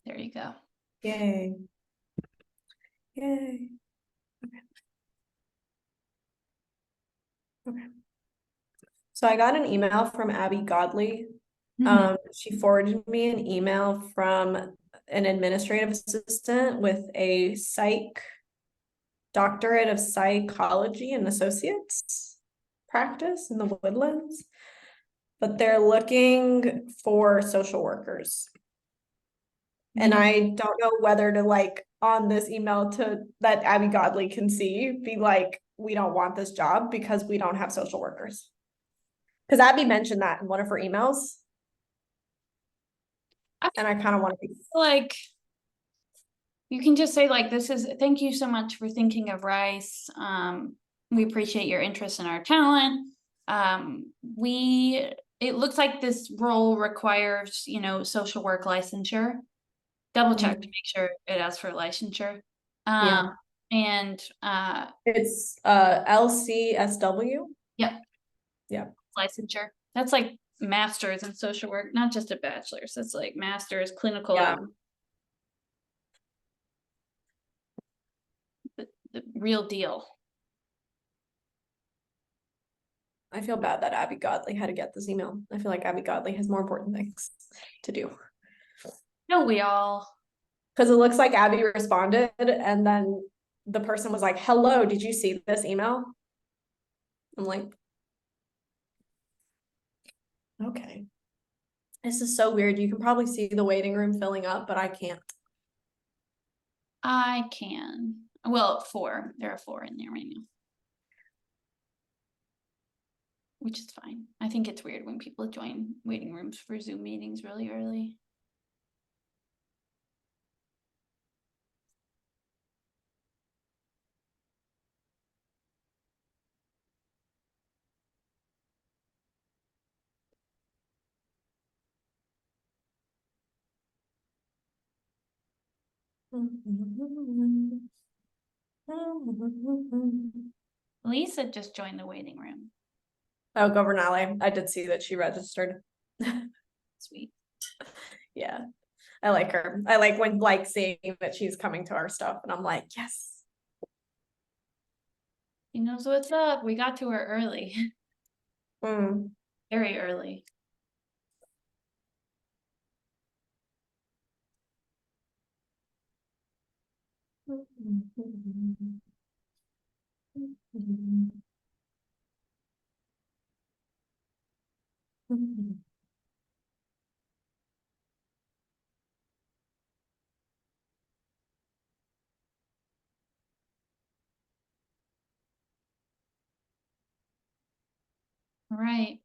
There you go. Yay. Yay. Okay. So I got an email from Abby Godley. She forwarded me an email from an administrative assistant with a doctorate of psychology and associates practice in the Woodlands, but they're looking for social workers. And I don't know whether to like on this email to that Abby Godley can see, be like, we don't want this job because we don't have social workers. Because Abby mentioned that in one of her emails. And I kind of want to be like, you can just say like, thank you so much for thinking of Rice. We appreciate your interest in our talent. It looks like this role requires, social work licensure. Double check to make sure it asks for licensure. Yeah. And it's LCSW. Yep. Yeah. Licensure. That's like master's in social work, not just a bachelor's. That's like master's clinical. Yeah. The real deal. I feel bad that Abby Godley had to get this email. I feel like Abby Godley has more important things to do. No, we all. Because it looks like Abby responded and then the person was like, hello, did you see this email? I'm like, okay. This is so weird. You can probably see the waiting room filling up, but I can't. I can. Well, 4. There are 4 in there right now. Which is fine. I think it's weird when people join waiting rooms for Zoom meetings really early. Lisa just joined the waiting room. Oh, Governale. I did see that she registered. Sweet. Yeah. I like her. I like when seeing that she's coming to our stuff and I'm like, yes. She knows what's up. We got to her early. Very early. All right.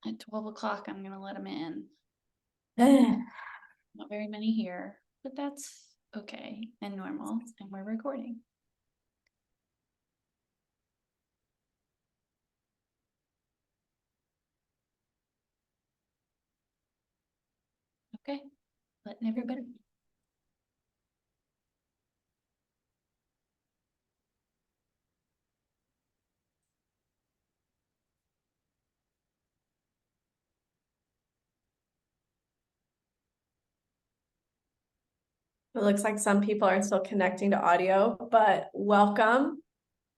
At 12 o'clock, I'm going to let him in. Not very many here, but that's okay and normal, and we're recording. Okay, letting everybody. It looks like some people are still connecting to audio, but welcome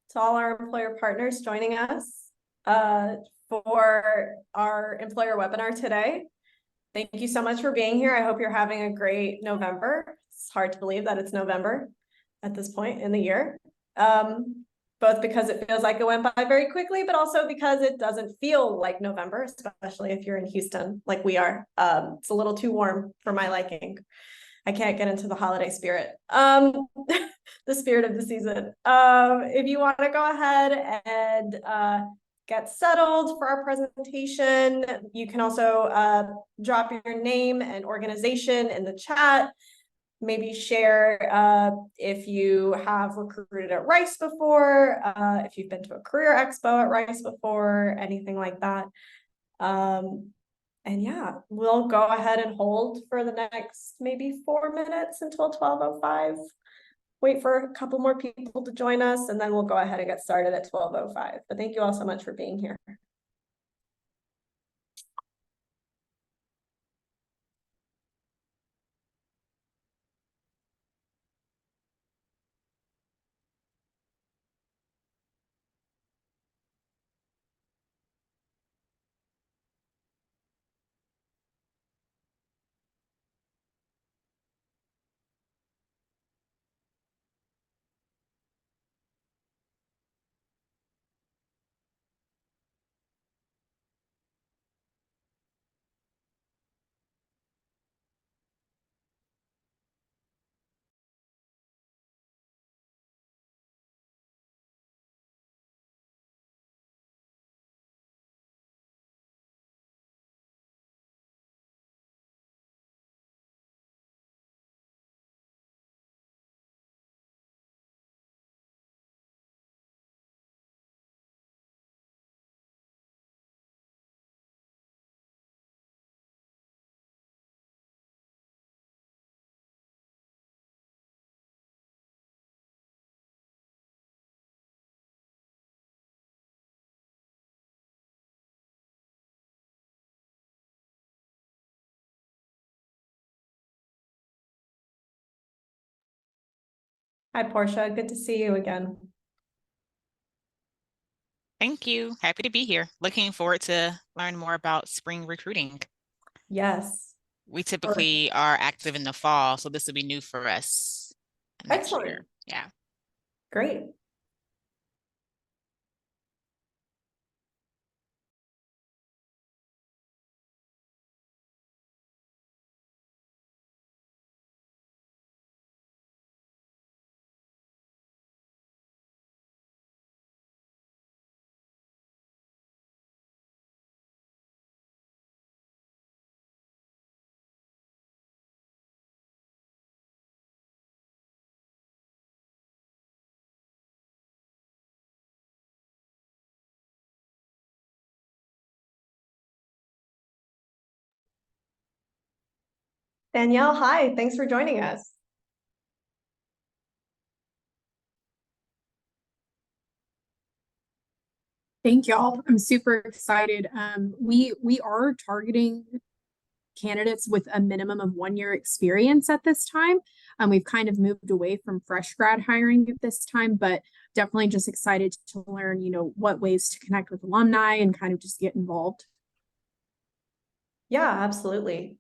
to all our employer partners joining us for our employer webinar today. Thank you so much for being here. I hope you're having a great November. It's hard to believe that it's November at this point in the year. Both because it feels like it went by very quickly, but also because it doesn't feel like November, especially if you're in Houston like we are. It's a little too warm for my liking. I can't get into the holiday spirit, the spirit of the season. If you want to go ahead and get settled for our presentation, you can also drop your name and organization in the chat. Maybe share if you have recruited at Rice before, if you've been to a career expo at Rice before, anything like that. And yeah, we'll go ahead and hold for the next maybe 4 minutes until 12:05. Wait for a couple more people to join us, and then we'll go ahead and get started at 12:05. But thank you all so much for being here. Hi, Portia. Good to see you again. Thank you. Happy to be here. Looking forward to learn more about spring recruiting. Yes. We typically are active in the fall, so this will be new for us next Excellent. year. Yeah. Great. Danielle, hi. Thanks for joining us. Thank y'all. I'm super excited. We are targeting candidates with a minimum of 1 year experience at this time. We've kind of moved away from fresh grad hiring at this time, but definitely just excited to learn, what ways to connect with alumni and kind of just get involved. Yeah, absolutely.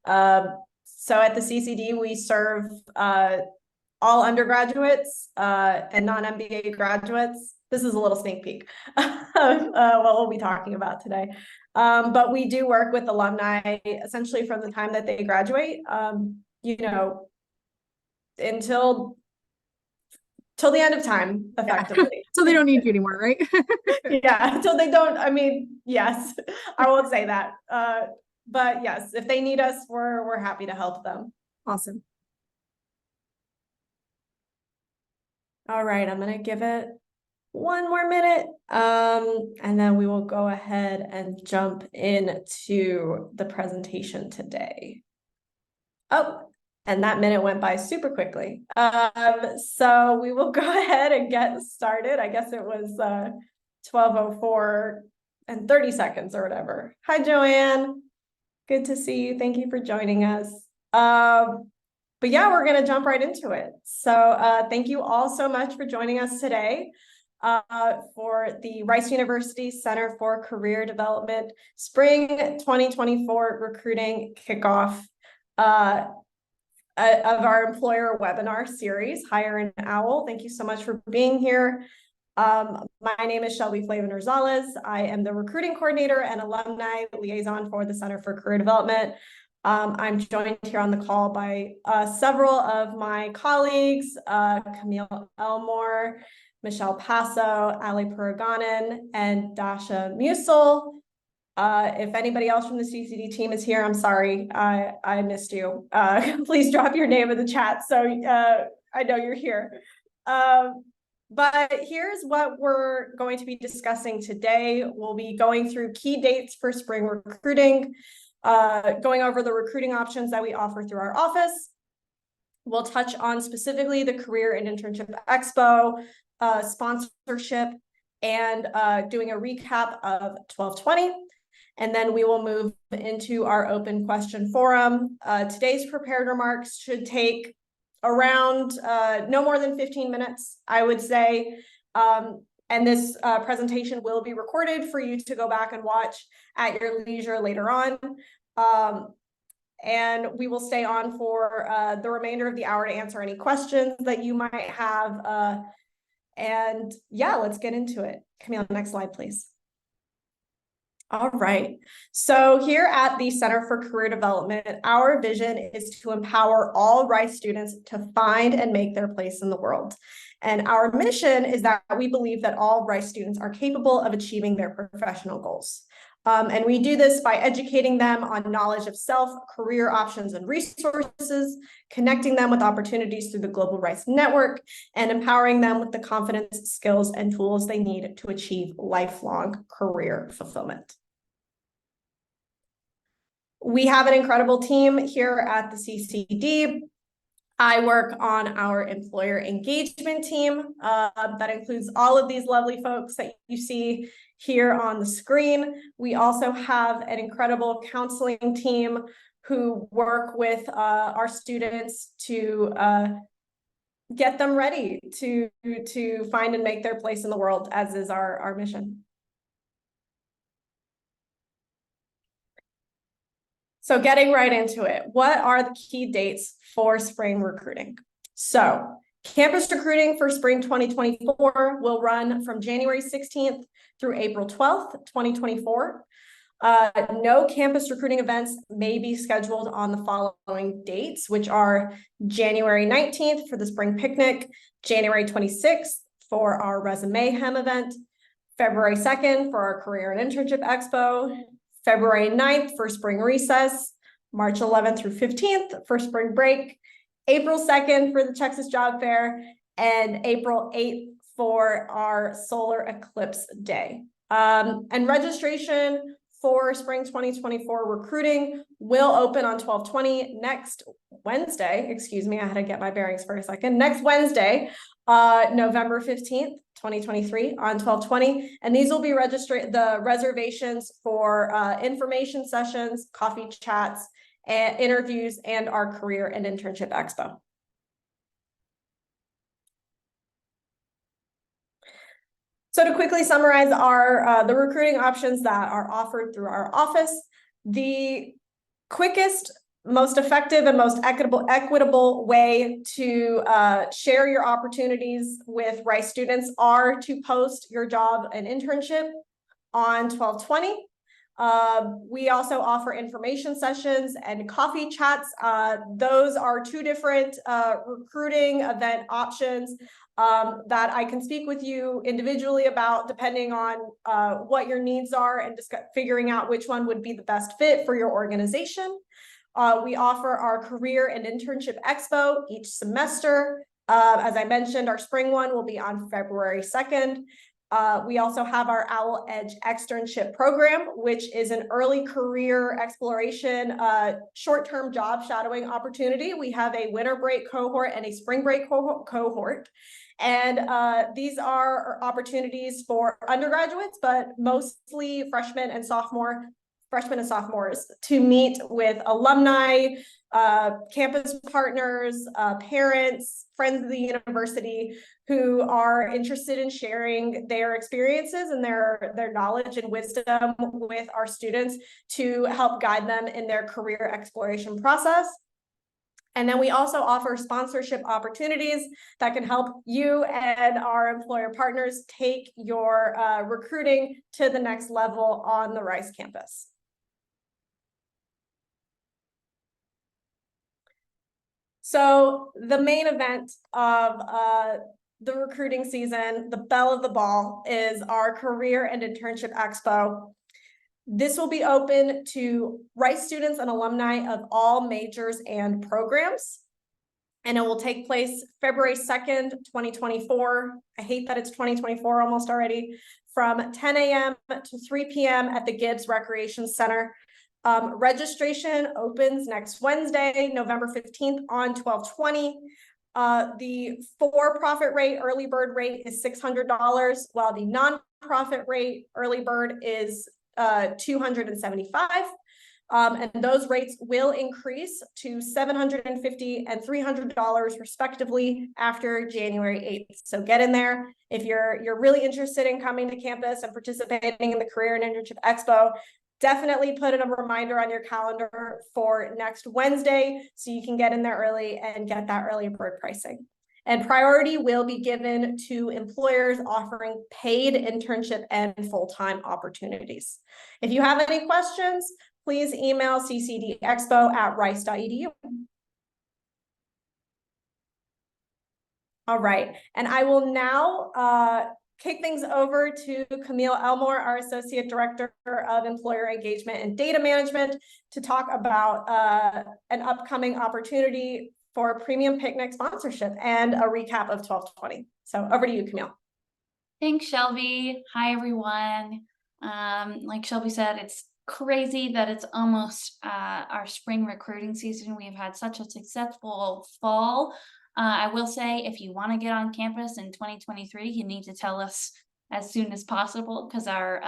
So at the CCD, we serve all undergraduates and non-MBA graduates. This is a little sneak peek of what we'll be talking about today. But we do work with alumni essentially from the time that they graduate, until the end of time, effectively. So they don't need you anymore, right? Yeah, until they don't. I mean, yes, I won't say that. But yes, if they need us, we're happy to help them. Awesome. All right, I'm gonna give it 1 more minute, and then we will go ahead and jump into the presentation today. Oh, and that minute went by super quickly. So we will go ahead and get started. I guess it was 12:04 and 30 seconds or whatever. Hi, Joanne. Good to see you. Thank you for joining us. But yeah, we're going to jump right into it. So thank you all so much for joining us today for the Rice University Center for Career Development Spring 2024 Recruiting Kickoff of our employer webinar series, Hire an Owl. Thank you so much for being here. My name is Shelby Flavin Rosales. I am the recruiting coordinator and alumni liaison for the Center for Career Development. I'm joined here on the call by several of my colleagues, Camille Elmore, Michelle Passo, Ali Puraganan, and Dasha Musil. If anybody else from the CCD team is here, I'm sorry, I missed you. Please drop your name in the chat so I know you're here. But here's what we're going to be discussing today. We'll be going through key dates for spring recruiting, going over the recruiting options that we offer through our office. We'll touch on specifically the Career and Internship Expo, sponsorship, and doing a recap of 1220. And then we will move into our open question forum. Today's prepared remarks should take around no more than 15 minutes, I would say. And this presentation will be recorded for you to go back and watch at your leisure later on. And we will stay on for the remainder of the hour to answer any questions that you might have. And yeah, let's get into it. Camille, next slide, please. All right. So here at the Center for Career Development, our vision is to empower all Rice students to find and make their place in the world. And our mission is that we believe that all Rice students are capable of achieving their professional goals. And we do this by educating them on knowledge of self, career options and resources, connecting them with opportunities through the Global Rice Network, and empowering them with the confidence, skills, and tools they need to achieve lifelong career fulfillment. We have an incredible team here at the CCD. I work on our employer engagement team that includes all of these lovely folks that you see here on the screen. We also have an incredible counseling team who work with our students to get them ready to find and make their place in the world, as is our mission. So getting right into it, what are the key dates for spring recruiting? So campus recruiting for spring 2024 will run from January 16th through April 12th, 2024. No campus recruiting events may be scheduled on the following dates, which are January 19th for the spring picnic, January 26th for our Resume Hem event, February 2nd for our Career and Internship Expo, February 9th for spring recess, March 11th through 15th for spring break, April 2nd for the Texas Job Fair, and April 8th for our Solar Eclipse Day. And registration for spring 2024 recruiting will open on 12/20 next Wednesday. Excuse me, I had to get my bearings for a second. Next Wednesday, November 15th, 2023 on 12/20. And these will be the reservations for information sessions, coffee chats, and interviews, and our Career and Internship Expo. So to quickly summarize the recruiting options that are offered through our office, the quickest, most effective, and most equitable way to share your opportunities with Rice students are to post your job and internship on 12/20. We also offer information sessions and coffee chats. Those are two different recruiting event options that I can speak with you individually about, depending on what your needs are, and just figuring out which one would be the best fit for your organization. We offer our Career and Internship Expo each semester. As I mentioned, our spring one will be on February 2nd. We also have our Owl Edge externship program, which is an early career exploration, short-term job shadowing opportunity. We have a winter break cohort and a spring break cohort. And these are opportunities for undergraduates, but mostly freshmen and sophomores to meet with alumni, campus partners, parents, friends of the university who are interested in sharing their experiences and their knowledge and wisdom with our students to help guide them in their career exploration process. And then we also offer sponsorship opportunities that can help you and our employer partners take your recruiting to the next level on the Rice campus. So the main event of the recruiting season, the belle of the ball, is our Career and Internship Expo. This will be open to Rice students and alumni of all majors and programs. And it will take place February 2nd, 2024. I hate that it's 2024 almost already, from 10 a.m. to 3 p.m. at the Gibbs Recreation Center. Registration opens next Wednesday, November 15th on 12/20. The for-profit rate, early bird rate, is $600, while the non-profit rate, early bird, is $275. And those rates will increase to $750 and $300 respectively after January 8th. So get in there. If you're really interested in coming to campus and participating in the Career and Internship Expo, definitely put in a reminder on your calendar for next Wednesday so you can get in there early and get that early bird pricing. And priority will be given to employers offering paid internship and full-time opportunities. If you have any questions, please email ccdexpo@rice.edu. All right, and I will now kick things over to Camille Elmore, our Associate Director of Employer Engagement and Data Management, to talk about an upcoming opportunity for premium picnic sponsorship and a recap of 12/20. So over to you, Camille. Thanks, Shelby. Hi, everyone. Like Shelby said, it's crazy that it's almost our spring recruiting season. We've had such a successful fall. I will say, if you want to get on campus in 2023, you need to tell us as soon as possible, because our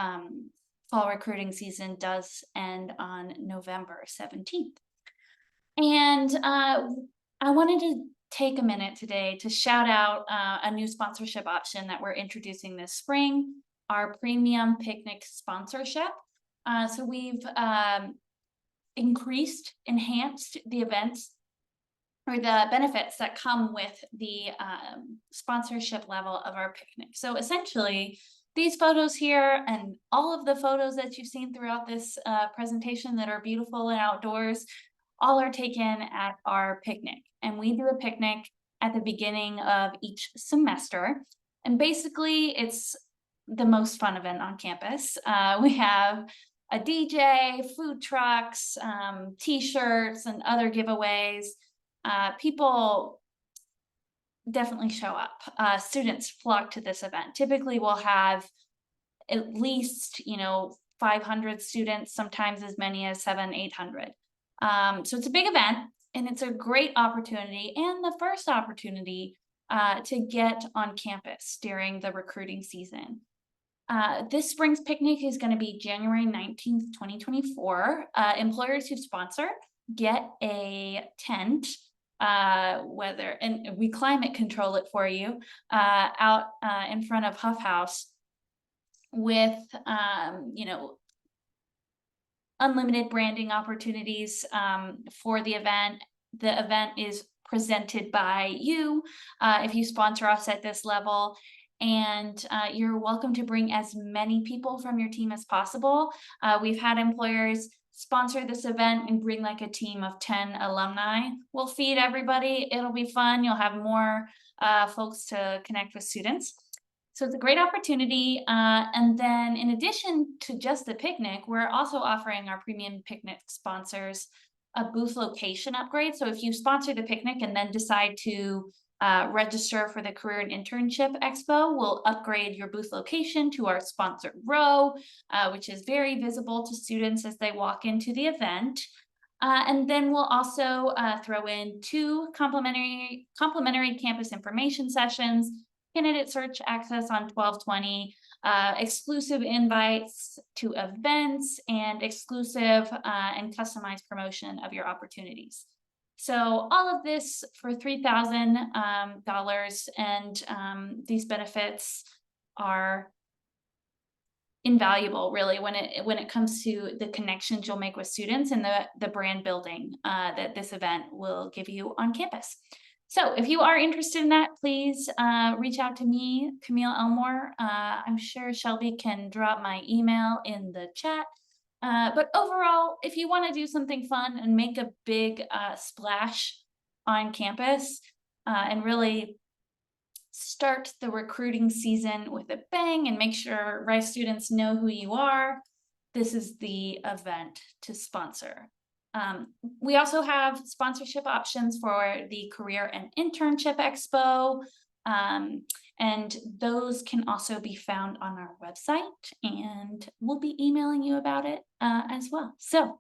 fall recruiting season does end on November 17th. And I wanted to take a minute today to shout out a new sponsorship option that we're introducing this spring, our premium picnic sponsorship. So we've enhanced the events or the benefits that come with the sponsorship level of our picnic. So essentially, these photos here and all of the photos that you've seen throughout this presentation that are beautiful and outdoors, all are taken at our picnic. And we do a picnic at the beginning of each semester. And basically, it's the most fun event on campus. We have a DJ, food trucks, t-shirts, and other giveaways. People definitely show up. Students flock to this event. Typically, we'll have at least, 500 students, sometimes as many as 700-800. So it's a big event, and it's a great opportunity and the first opportunity to get on campus during the recruiting season. This spring's picnic is going to be January 19th, 2024. Employers who sponsor get a tent, and we climate control it for you, out in front of Huff House with, unlimited branding opportunities for the event. The event is presented by you if you sponsor us at this level. And you're welcome to bring as many people from your team as possible. We've had employers sponsor this event and bring like a team of 10 alumni. We'll feed everybody. It'll be fun. You'll have more folks to connect with students. So it's a great opportunity. And then in addition to just the picnic, we're also offering our premium picnic sponsors a booth location upgrade. So if you sponsor the picnic and then decide to register for the Career and Internship Expo, we'll upgrade your booth location to our sponsored row, which is very visible to students as they walk into the event. And then we'll also throw in 2 complimentary campus information sessions, candidate search access on 1220, exclusive invites to events, and exclusive and customized promotion of your opportunities. So all of this for $3,000, and these benefits are invaluable, really, when it comes to the connections you'll make with students and the brand building that this event will give you on campus. So if you are interested in that, please reach out to me, Camille Elmore. I'm sure Shelby can drop my email in the chat. But overall, if you want to do something fun and make a big splash on campus and really start the recruiting season with a bang and make sure Rice students know who you are, this is the event to sponsor. We also have sponsorship options for the Career and Internship Expo, and those can also be found on our website, and we'll be emailing you about it as well. So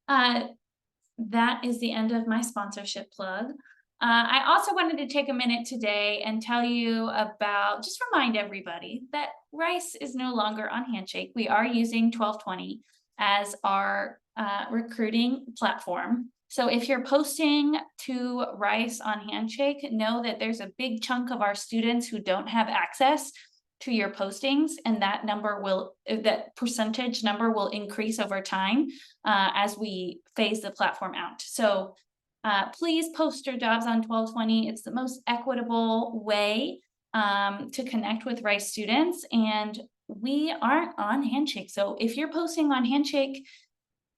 that is the end of my sponsorship plug. I also wanted to take a minute today and tell you about, just remind everybody that Rice is no longer on Handshake. We are using 1220 as our recruiting platform. So if you're posting to Rice on Handshake, know that there's a big chunk of our students who don't have access to your postings, and that percentage number will increase over time as we phase the platform out. So please post your jobs on 1220. It's the most equitable way to connect with Rice students, and we aren't on Handshake. So if you're posting on Handshake,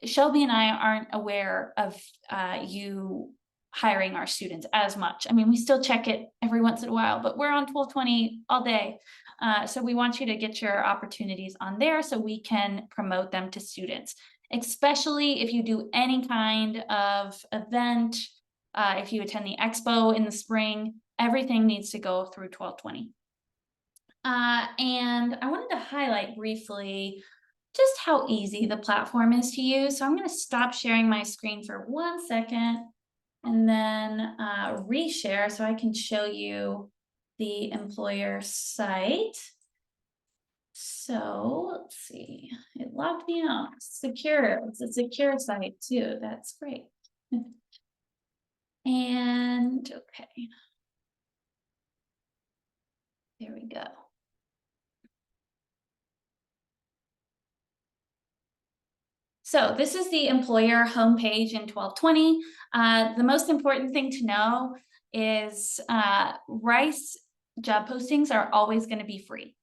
Shelby and I aren't aware of you hiring our students as much. I mean, we still check it every once in a while, but we're on 1220 all day. So we want you to get your opportunities on there so we can promote them to students, especially if you do any kind of event, if you attend the expo in the spring, everything needs to go through 1220. And I wanted to highlight briefly just how easy the platform is to use. So I'm going to stop sharing my screen for 1 second and then reshare so I can show you the employer site. So let's see, it logged me out. Secure, it's a secure site too. That's great. And okay. There we go. So this is the employer homepage in 1220. The most important thing to know is Rice job postings are always going to be free.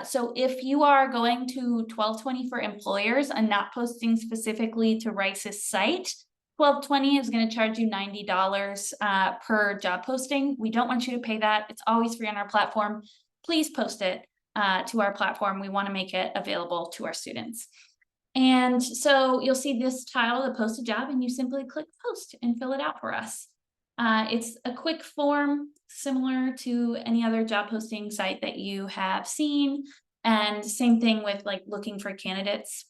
So if you are going to 1220 for employers and not posting specifically to Rice's site, 1220 is going to charge you $90 per job posting. We don't want you to pay that. It's always free on our platform. Please post it to our platform. We want to make it available to our students. And so you'll see this tile to post a job, and you simply click post and fill it out for us. It's a quick form similar to any other job posting site that you have seen. And same thing with like looking for candidates.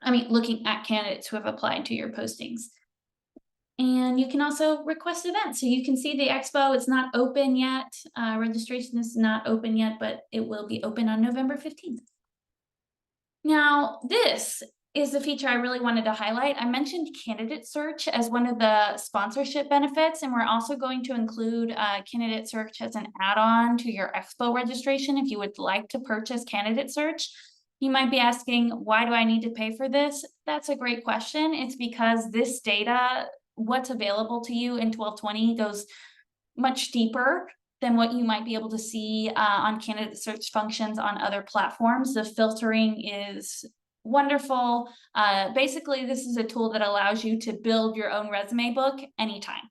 Looking at candidates who have applied to your postings. And you can also request events. So you can see the expo, it's not open yet. Registration is not open yet, but it will be open on November 15th. Now, this is the feature I really wanted to highlight. I mentioned candidate search as one of the sponsorship benefits, and we're also going to include candidate search as an add-on to your expo registration if you would like to purchase candidate search. You might be asking, why do I need to pay for this? That's a great question. It's because this data, what's available to you in 1220 goes much deeper than what you might be able to see on candidate search functions on other platforms. The filtering is wonderful. Basically, this is a tool that allows you to build your own resume book anytime.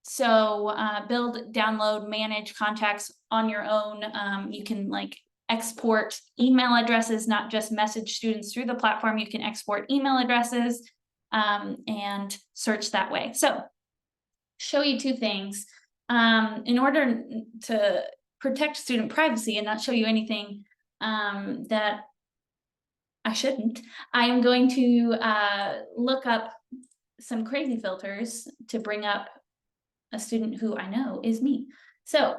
So build, download, manage contacts on your own. You can like export email addresses, not just message students through the platform. You can export email addresses and search that way. So show you two things. In order to protect student privacy and not show you anything that I shouldn't, I am going to look up some crazy filters to bring up a student who I know is me. So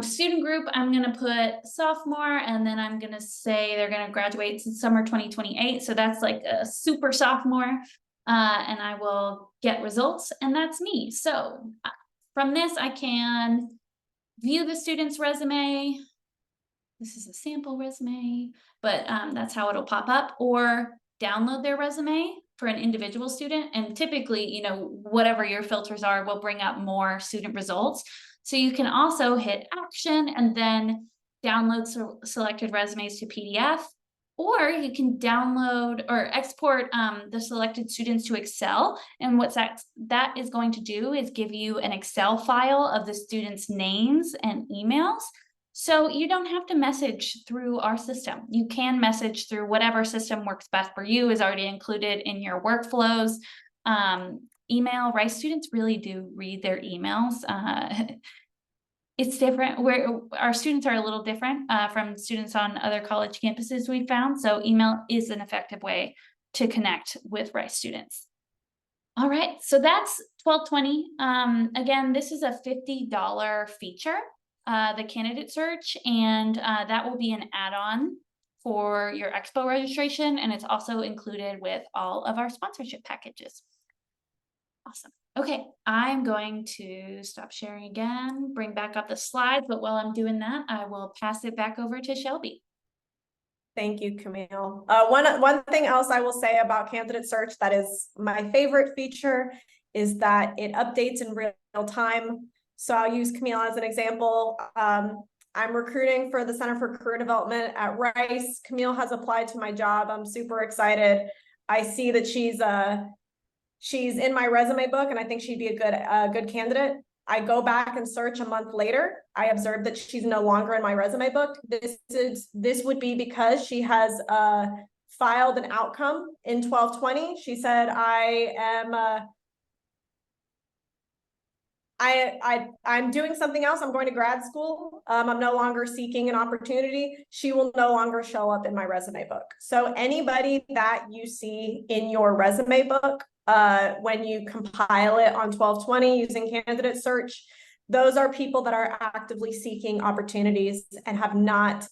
student group, I'm going to put sophomore, and then I'm going to say they're going to graduate in summer 2028. So that's like a super sophomore, and I will get results, and that's me. So from this, I can view the student's resume. This is a sample resume, but that's how it'll pop up, or download their resume for an individual student. And typically, whatever your filters are will bring up more student results. So you can also hit action and then download selected resumes to PDF, or you can download or export the selected students to Excel. And what that is going to do is give you an Excel file of the students' names and emails. So you don't have to message through our system. You can message through whatever system works best for you, is already included in your workflows. Email, Rice students really do read their emails. It's different. Our students are a little different from students on other college campuses we found. So email is an effective way to connect with Rice students. All right, so that's 1220. Again, this is a $50 feature, the candidate search, and that will be an add-on for your expo registration, and it's also included with all of our sponsorship packages. Awesome. Okay, I'm going to stop sharing again, bring back up the slides, but while I'm doing that, I will pass it back over to Shelby. Thank you, Camille. One thing else I will say about candidate search that is my favorite feature is that it updates in real time. So I'll use Camille as an example. I'm recruiting for the Center for Career Development at Rice. Camille has applied to my job. I'm super excited. I see that she's in my resume book, and I think she'd be a good candidate. I go back and search a month later. I observe that she's no longer in my resume book. This would be because she has filed an outcome in 1220. She said, I'm doing something else. I'm going to grad school. I'm no longer seeking an opportunity. She will no longer show up in my resume book. So anybody that you see in your resume book, when you compile it on 1220 using candidate search, those are people that are actively seeking opportunities and have not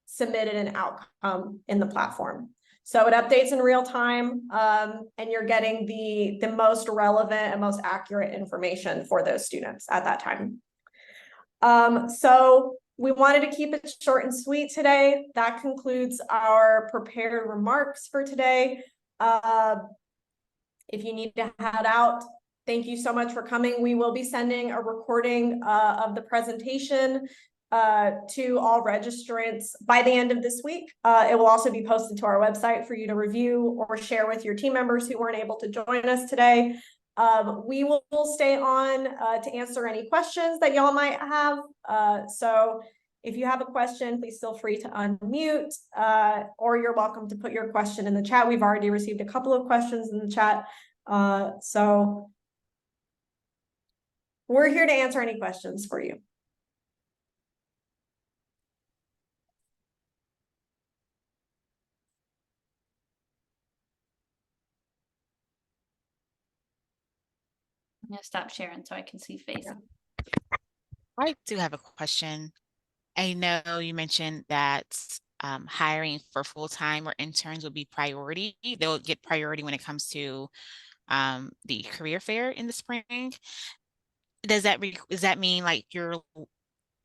submitted an outcome in the platform. So it updates in real time, and you're getting the most relevant and most accurate information for those students at that time. So we wanted to keep it short and sweet today. That concludes our prepared remarks for today. If you need to head out, thank you so much for coming. We will be sending a recording of the presentation to all registrants by the end of this week. It will also be posted to our website for you to review or share with your team members who weren't able to join us today. We will stay on to answer any questions that y'all might have. So if you have a question, please feel free to unmute, or you're welcome to put your question in the chat. We've already received a couple of questions in the chat. So we're here to answer any questions for you. I'm gonna stop sharing so I can see faces. I do have a question. I know you mentioned that hiring for full-time or interns will be priority. They'll get priority when it comes to the career fair in the spring. Does that mean like you're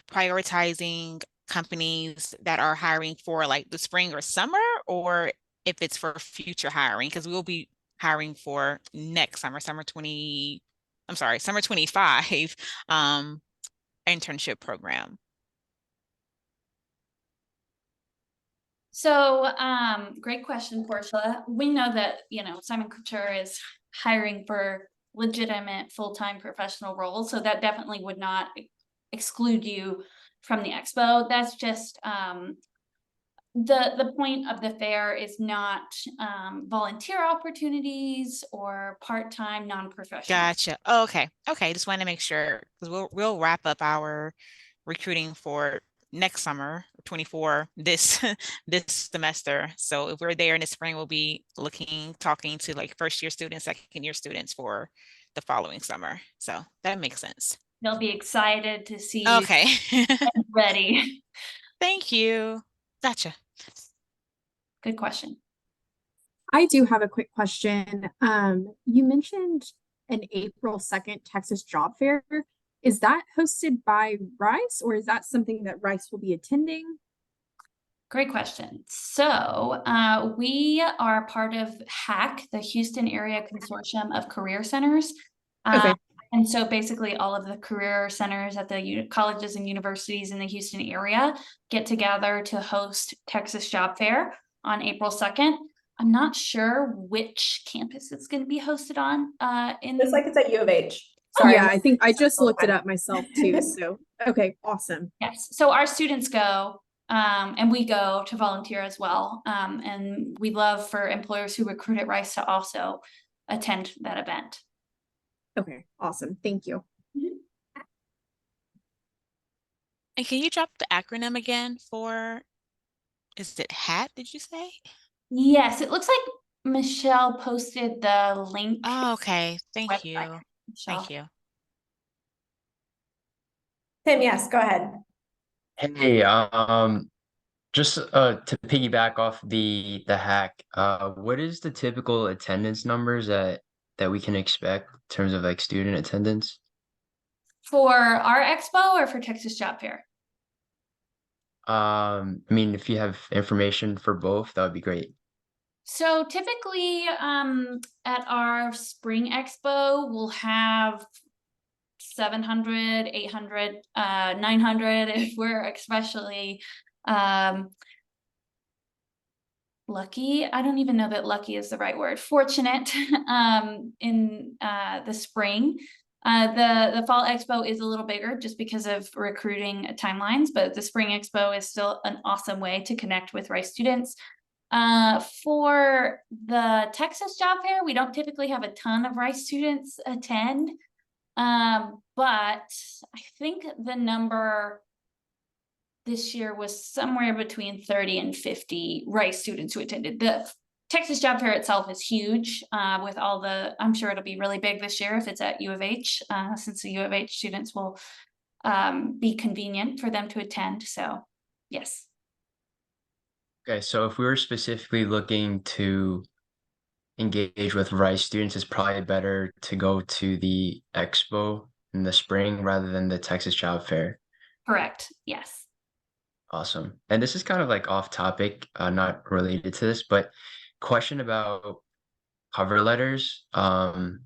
prioritizing companies that are hiring for like the spring or summer, or if it's for future hiring? Because we'll be hiring for next summer, summer 25 internship program. So, great question, Portia. We know that, Simon Couture is hiring for legitimate full-time professional roles, so that definitely would not exclude you from the expo. That's just the point of the fair is not volunteer opportunities or part-time non-professional. Gotcha. Oh, okay. Okay. Just want to make sure, because we'll wrap up our recruiting for next summer, 24, this semester. So if we're there in the spring, we'll be talking to like first year students, second year students for the following summer. So that makes sense. They'll be excited to see you Okay. ready. Thank you. Gotcha. Good question. I do have a quick question. You mentioned an April 2nd Texas Job Fair. Is that hosted by Rice, or is that something that Rice will be attending? Great question. So we are part of HAC, the Houston Area Consortium of Career Centers. Okay. And so basically all of the career centers at the colleges and universities in the Houston area get together to host Texas Job Fair on April 2nd. I'm not sure which campus it's going to be hosted on. Just like it's at U of H. Sorry. Yeah, I think I just looked it up myself too. So, okay, awesome. Yes. So our students go, and we go to volunteer as well. And we love for employers who recruit at Rice to also attend that event. Okay, awesome. Thank you. And can you drop the acronym again for, is it HAT, did you say? Yes, it looks like Michelle posted the link. Oh, okay. Thank website. you. Michelle. Thank you. Tim, yes, go ahead. Hey, just to piggyback off the hack, what is the typical attendance numbers that we can expect in terms of like student attendance? For our expo or for Texas Job Fair? I mean, if you have information for both, that would be great. So typically, at our spring expo, we'll have 700, 800, 900 if we're especially lucky. I don't even know that lucky is the right word. Fortunate in the spring. The fall expo is a little bigger just because of recruiting timelines, but the spring expo is still an awesome way to connect with Rice students. For the Texas Job Fair, we don't typically have a ton of Rice students attend, but I think the number this year was somewhere between 30 and 50 Rice students who attended. The Texas Job Fair itself is huge, with all the, I'm sure it'll be really big this year if it's at U of H, since the U of H students will be convenient for them to attend. So yes. Okay, so if we were specifically looking to engage with Rice students, it's probably better to go to the expo in the spring rather than the Texas Job Fair. Correct, yes. Awesome. And this is kind of like off topic, not related to this, but question about cover letters. I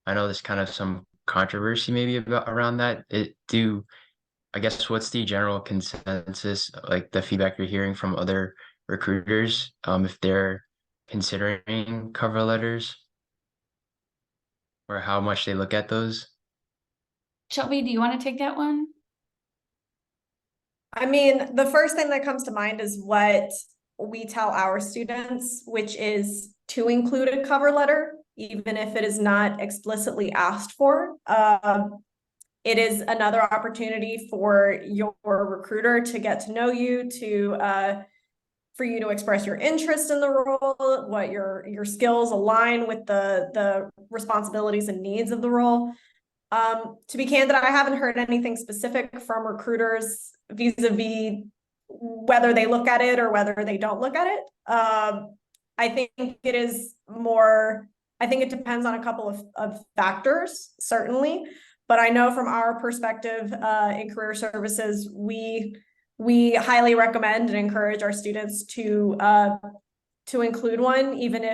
know there's kind of some controversy maybe about around that. I guess what's the general consensus, like the feedback you're hearing from other recruiters, if they're considering cover letters or how much they look at those? Shelby, do you want to take that one? I mean, the first thing that comes to mind is what we tell our students, which is to include a cover letter, even if it is not explicitly asked for. It is another opportunity for your recruiter to get to know you, for you to express your interest in the role, what your skills align with the responsibilities and needs of the role. To be candid, I haven't heard anything specific from recruiters vis-a-vis whether they look at it or whether they don't look at it. I think it is more, I think it depends on a couple of factors, certainly. But I know from our perspective in career services, we highly recommend and encourage our students to include one, even if